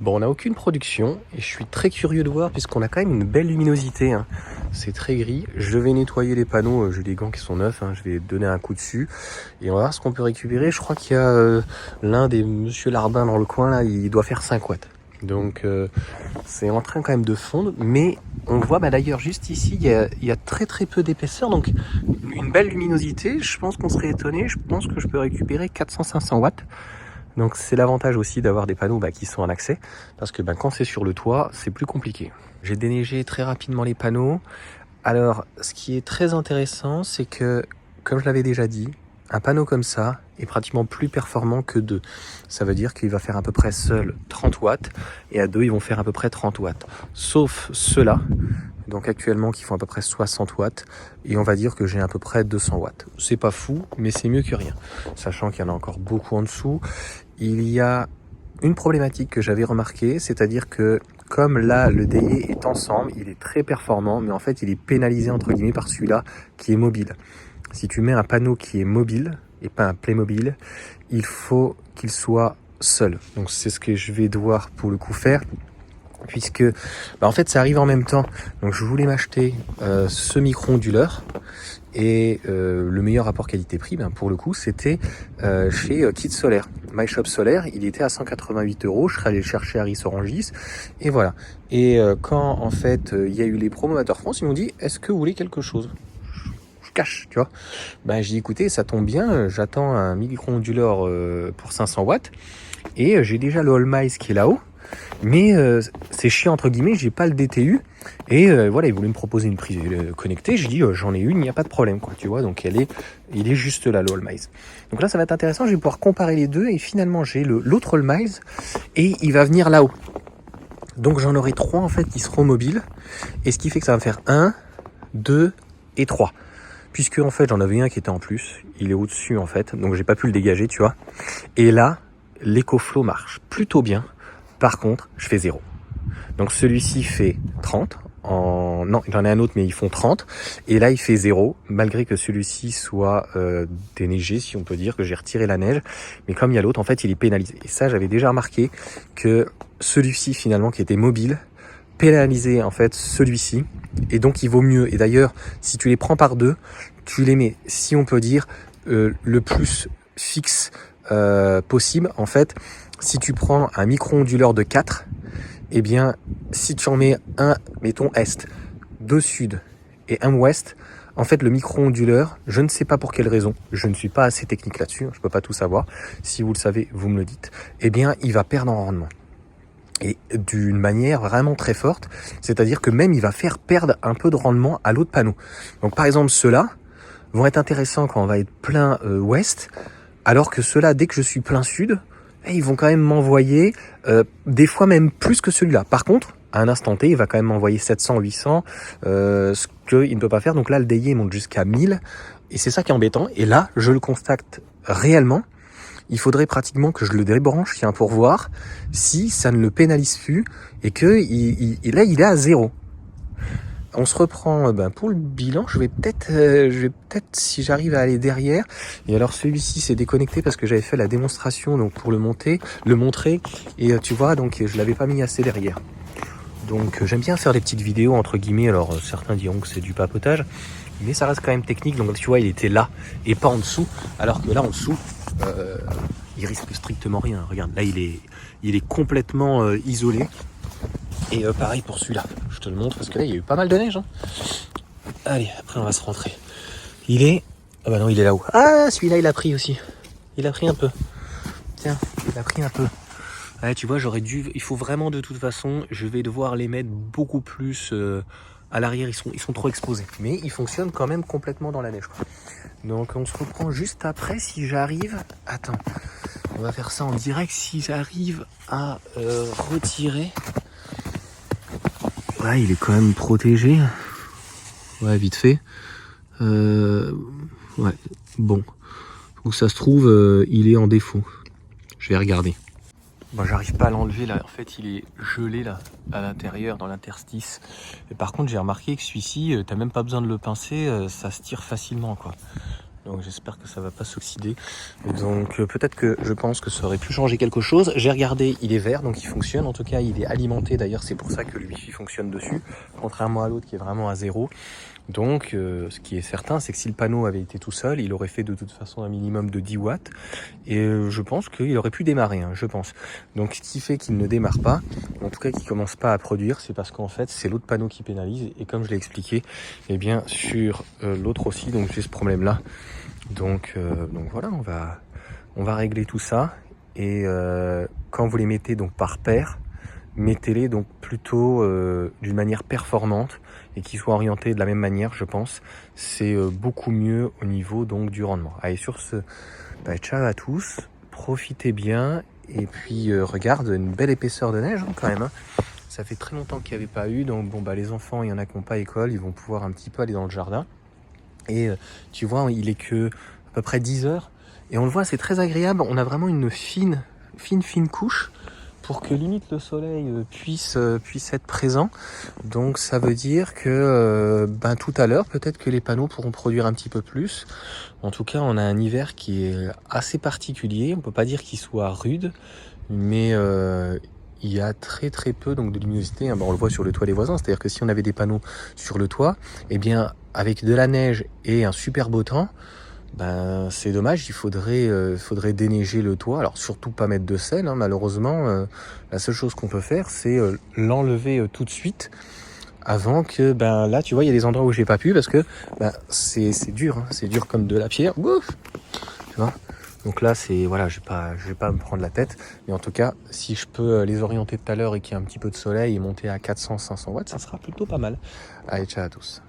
Bon, on n'a aucune production et je suis très curieux de voir puisqu'on a quand même une belle luminosité. Hein. C'est très gris. Je vais nettoyer les panneaux. J'ai des gants qui sont neufs. Hein. Je vais donner un coup dessus et on va voir ce qu'on peut récupérer. Je crois qu'il y a l'un des Monsieur Larbin dans le coin là. Il doit faire 5 watts. Donc c'est en train quand même de fondre. Mais on voit d'ailleurs juste ici, il y a très peu d'épaisseur. Donc une belle luminosité. Je pense qu'on serait étonné. Je pense que je peux récupérer 400-500 watts. Donc c'est l'avantage aussi d'avoir des panneaux qui sont en accès, parce que quand c'est sur le toit, c'est plus compliqué. J'ai déneigé très rapidement les panneaux. Alors ce qui est très intéressant, c'est que, comme je l'avais déjà dit, un panneau comme ça est pratiquement plus performant que deux. Ça veut dire qu'il va faire à peu près seul 30 watts, et à deux ils vont faire à peu près 30 watts. Sauf ceux-là, donc actuellement qui font à peu près 60 watts, et on va dire que j'ai à peu près 200 watts. C'est pas fou, mais c'est mieux que rien, sachant qu'il y en a encore beaucoup en dessous. Il y a une problématique que j'avais remarquée, c'est-à-dire que comme là le DI est ensemble, il est très performant, mais en fait il est pénalisé entre guillemets par celui-là qui est mobile. Si tu mets un panneau qui est mobile et pas un Playmobil, il faut qu'il soit seul. Donc c'est ce que je vais devoir pour le coup faire, puisque en fait ça arrive en même temps. Donc je voulais m'acheter ce micro-onduleur. Et le meilleur rapport qualité-prix, pour le coup, c'était chez Kit Solaire. My Shop Solaire, il était à 188 €. Je serais allé le chercher à Ris-Orangis. Et voilà. Et quand, en fait, il y a eu les Promovateurs France, ils m'ont dit, est-ce que vous voulez quelque chose? Je cache, tu vois. Je dis, écoutez, ça tombe bien, j'attends un micro-onduleur pour 500 watts. Et j'ai déjà le All-Mice qui est là-haut. Mais c'est chiant entre guillemets, j'ai pas le DTU et voilà, il voulait me proposer une prise connectée. Je dis j'en ai une, il n'y a pas de problème quoi, tu vois. Donc il est juste là le All-Mice. Donc là ça va être intéressant, je vais pouvoir comparer les deux et finalement j'ai l'autre All-Mice et il va venir là-haut. Donc j'en aurai 3 en fait qui seront mobiles et ce qui fait que ça va me faire 1, 2 et 3. Puisque en fait j'en avais un qui était en plus, il est au-dessus en fait, donc j'ai pas pu le dégager, tu vois. Et là, l'EcoFlow marche plutôt bien. Par contre, je fais 0. Donc celui-ci fait 30. Non, j'en ai un autre, mais ils font 30. Et là, il fait 0, malgré que celui-ci soit déneigé, si on peut dire, que j'ai retiré la neige. Mais comme il y a l'autre, en fait, il est pénalisé. Et ça, j'avais déjà remarqué que celui-ci, finalement, qui était mobile, pénalisait, en fait, celui-ci. Et donc, il vaut mieux. Et d'ailleurs, si tu les prends par deux, tu les mets, si on peut dire, le plus fixe possible, en fait. Si tu prends un micro-onduleur de 4, eh bien, si tu en mets un, mettons est, 2 sud et un ouest, en fait, le micro-onduleur, je ne sais pas pour quelle raison, je ne suis pas assez technique là-dessus, je ne peux pas tout savoir. Si vous le savez, vous me le dites. Eh bien, il va perdre en rendement. Et d'une manière vraiment très forte, c'est-à-dire que même il va faire perdre un peu de rendement à l'autre panneau. Donc, par exemple, ceux-là vont être intéressants quand on va être plein ouest, alors que ceux-là, dès que je suis plein sud, ils vont quand même m'envoyer des fois même plus que celui-là. Par contre, à un instant T, il va quand même m'envoyer 700, 800, ce qu'il ne peut pas faire. Donc là, le DI monte jusqu'à 1000. Et c'est ça qui est embêtant. Et là, je le constate réellement. Il faudrait pratiquement que je le débranche pour voir si ça ne le pénalise plus et que là, il est à 0. On se reprend pour le bilan. Je vais peut-être, si j'arrive à aller derrière. Et alors celui-ci s'est déconnecté parce que j'avais fait la démonstration donc pour le montrer. Et tu vois, donc je l'avais pas mis assez derrière. Donc j'aime bien faire des petites vidéos entre guillemets. Alors certains diront que c'est du papotage, mais ça reste quand même technique. Donc tu vois, il était là et pas en dessous. Alors que là en dessous, il risque strictement rien. Regarde, là il est complètement isolé. Et pareil pour celui-là, je te le montre parce que là il y a eu pas mal de neige. Hein. Allez, après on va se rentrer. Il est... Ah bah non, il est là-haut. Ah, celui-là il a pris aussi. Il a pris un peu. Tiens, il a pris un peu. Ouais, tu vois, j'aurais dû... Il faut vraiment de toute façon, je vais devoir les mettre beaucoup plus à l'arrière. Ils sont trop exposés. Mais ils fonctionnent quand même complètement dans la neige. Quoi. Donc on se reprend juste après si j'arrive... Attends, on va faire ça en direct si j'arrive à retirer... Ouais, il est quand même protégé. Ouais, vite fait. Ouais, bon. Donc ça se trouve, il est en défaut. Je vais regarder. Bon, j'arrive pas à l'enlever là. En fait, il est gelé là, à l'intérieur, dans l'interstice. Et par contre, j'ai remarqué que celui-ci, t'as même pas besoin de le pincer, ça se tire facilement, quoi. donc j'espère que ça va pas s'oxyder. Donc peut-être que je pense que ça aurait pu changer quelque chose. J'ai regardé, il est vert, donc il fonctionne. En tout cas, il est alimenté. D'ailleurs, c'est pour ça que le Wi-Fi fonctionne dessus, contrairement à l'autre qui est vraiment à 0. Donc ce qui est certain, c'est que si le panneau avait été tout seul, il aurait fait de toute façon un minimum de 10 watts. Et je pense qu'il aurait pu démarrer, je pense. Donc ce qui fait qu'il ne démarre pas, en tout cas qu'il ne commence pas à produire, c'est parce qu'en fait c'est l'autre panneau qui pénalise. Et comme je l'ai expliqué, eh bien sur l'autre aussi, donc j'ai ce problème-là. Donc voilà, on va régler tout ça. Et quand vous les mettez donc par paire, mettez-les donc plutôt d'une manière performante et qu'ils soient orientés de la même manière, je pense. C'est beaucoup mieux au niveau donc du rendement. Allez, sur ce, ciao à tous, profitez bien et puis regarde, une belle épaisseur de neige quand même. Ça fait très longtemps qu'il n'y avait pas eu, donc bon les enfants, il y en a qui n'ont pas école, ils vont pouvoir un petit peu aller dans le jardin. Et tu vois, il est que à peu près 10 heures et on le voit, c'est très agréable. On a vraiment une fine couche pour que limite le soleil puisse être présent. Donc ça veut dire que tout à l'heure, peut-être que les panneaux pourront produire un petit peu plus. En tout cas, on a un hiver qui est assez particulier. On peut pas dire qu'il soit rude, mais il y a très peu donc de luminosité. On le voit sur le toit des voisins. C'est-à-dire que si on avait des panneaux sur le toit, eh bien avec de la neige et un super beau temps, c'est dommage, il faudrait déneiger le toit. Alors surtout pas mettre de sel, malheureusement. La seule chose qu'on peut faire, c'est l'enlever tout de suite avant que là tu vois, il y a des endroits où j'ai pas pu parce que c'est dur, c'est dur comme de la pierre. Ouf, tu vois. Donc là c'est voilà, je vais pas me prendre la tête, mais en tout cas si je peux les orienter tout à l'heure et qu'il y a un petit peu de soleil et monter à 400-500 watts, ça sera plutôt pas mal. Allez, ciao à tous.